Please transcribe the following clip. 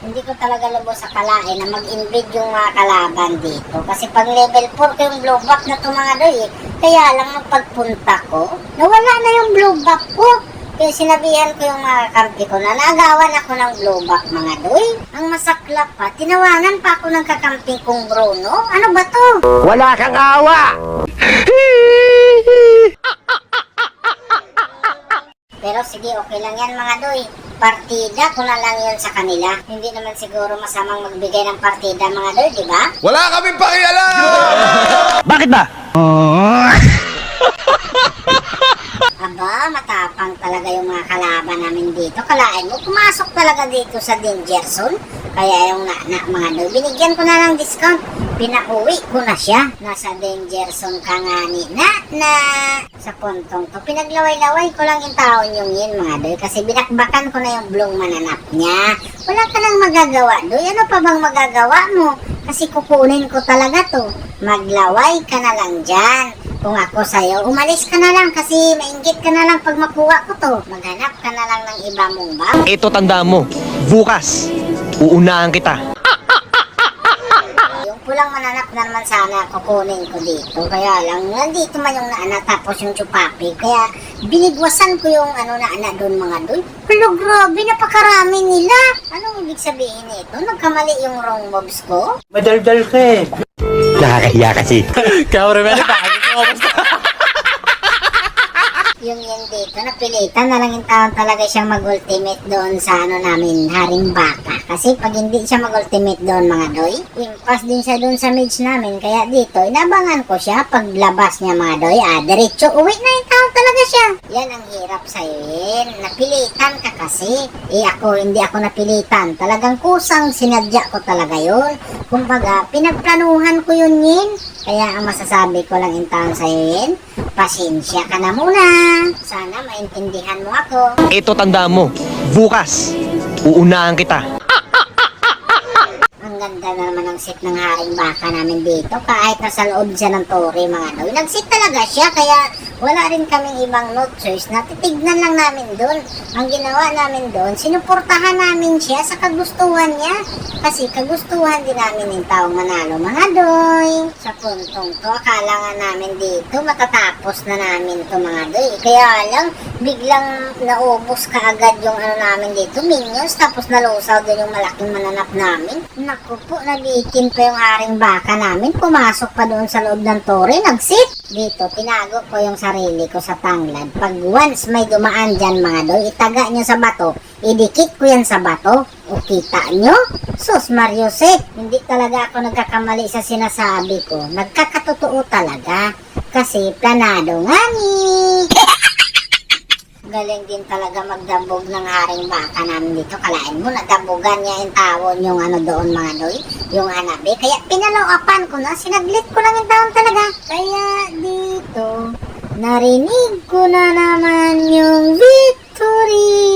Hindi ko talaga lubos sa kalain na mag-invade yung mga kalaban dito. Kasi pag level 4 ko yung blowback na ito mga doy eh. Kaya lang nung pagpunta ko, nawala na yung blowback ko. Kaya sinabihan ko yung mga kampi ko na naagawan ako ng blowback mga doy. Ang masaklap pa, tinawanan pa ako ng kakamping kong Bruno. Ano ba to? Wala kang awa! Pero sige, okay lang yan mga doy. Partida ko na lang yun sa kanila. Hindi naman siguro masamang magbigay ng partida mga doy, di ba? Wala kaming pakialam! Bakit ba? Aba, matapang talaga yung mga kalaban namin dito. Kalain mo, pumasok talaga dito sa danger zone. Kaya yung mga doy, binigyan ko na ng discount. Pinauwi ko na siya. Nasa danger zone ka nga ni na sa puntong to. Pinaglaway-laway ko lang yung taon yung yun mga doy. Kasi binakbakan ko na yung blong mananap niya. Wala ka nang magagawa doy. Ano pa bang magagawa mo? Kasi kukunin ko talaga to. Maglaway ka na lang dyan. Kung ako sa'yo, umalis ka na lang kasi mainggit ka na lang pag makuha ko to. Maghanap ka na lang ng iba mong bang. Ito tanda mo, bukas, uunahan kita. Yung pulang mananap na naman sana kukunin ko dito. Kaya lang, nandito man yung naana tapos yung chupapi. Kaya binigwasan ko yung naana doon mga doon. Pero grabe, napakarami nila. Anong ibig sabihin nito? Nagkamali yung wrong moves ko? Madaldal ka eh. Nakakahiya kasi. Yung yan dito, napilitan na lang yung taon talaga siyang mag-ultimate doon sa namin, Haring Baka. Kasi pag hindi siya mag-ultimate doon mga doy, impas din siya doon sa mage namin. Kaya dito, inabangan ko siya paglabas niya mga doy. Diretso uwi na yung taon talaga siya. Yan ang hirap sa'yo yun. Napilitan ka kasi. Ako, hindi ako napilitan. Talagang kusang sinadya ko talaga yun. Kumbaga, pinagplanuhan ko yun yin. Kaya ang masasabi ko lang yung taon sa'yo yun, pasensya ka na muna. Sana maintindihan mo ako. Ito tanda mo, bukas, uunahan kita. Ang ganda na naman ng set ng Haring Baka namin dito. Kahit nasa loob siya ng tore mga doy. Nag-set talaga siya kaya wala rin kaming ibang note choice na titignan lang namin doon. Ang ginawa namin doon, sinuportahan namin siya sa kagustuhan niya. Kasi kagustuhan din namin yung taong manalo mga doy. Sa puntong to, akala nga namin dito matatapos na namin to mga doy. Kaya lang, biglang naubos ka agad yung namin dito, minions. Tapos nalusaw din yung malaking mananap namin. Naku po, nabitin pa yung Haring Baka namin. Pumasok pa doon sa loob ng tore, nag-sit. Dito, tinago ko yung sarili ko sa tanglad. Pag once may dumaan dyan mga doy, itaga nyo sa bato, idikit ko yan sa bato. O kita nyo? Sus Mariosep, hindi talaga ako nagkakamali sa sinasabi ko. Nagkakatotoo talaga. Kasi planado nga ni. Galing din talaga magdambog ng Haring Baka namin dito. Kalain mo, nadambogan niya yung tawon yung doon mga doy, yung hanabi. Kaya pinalawapan ko na, sinaglit ko lang yung tawon talaga. Kaya dito, narinig ko na naman yung victory.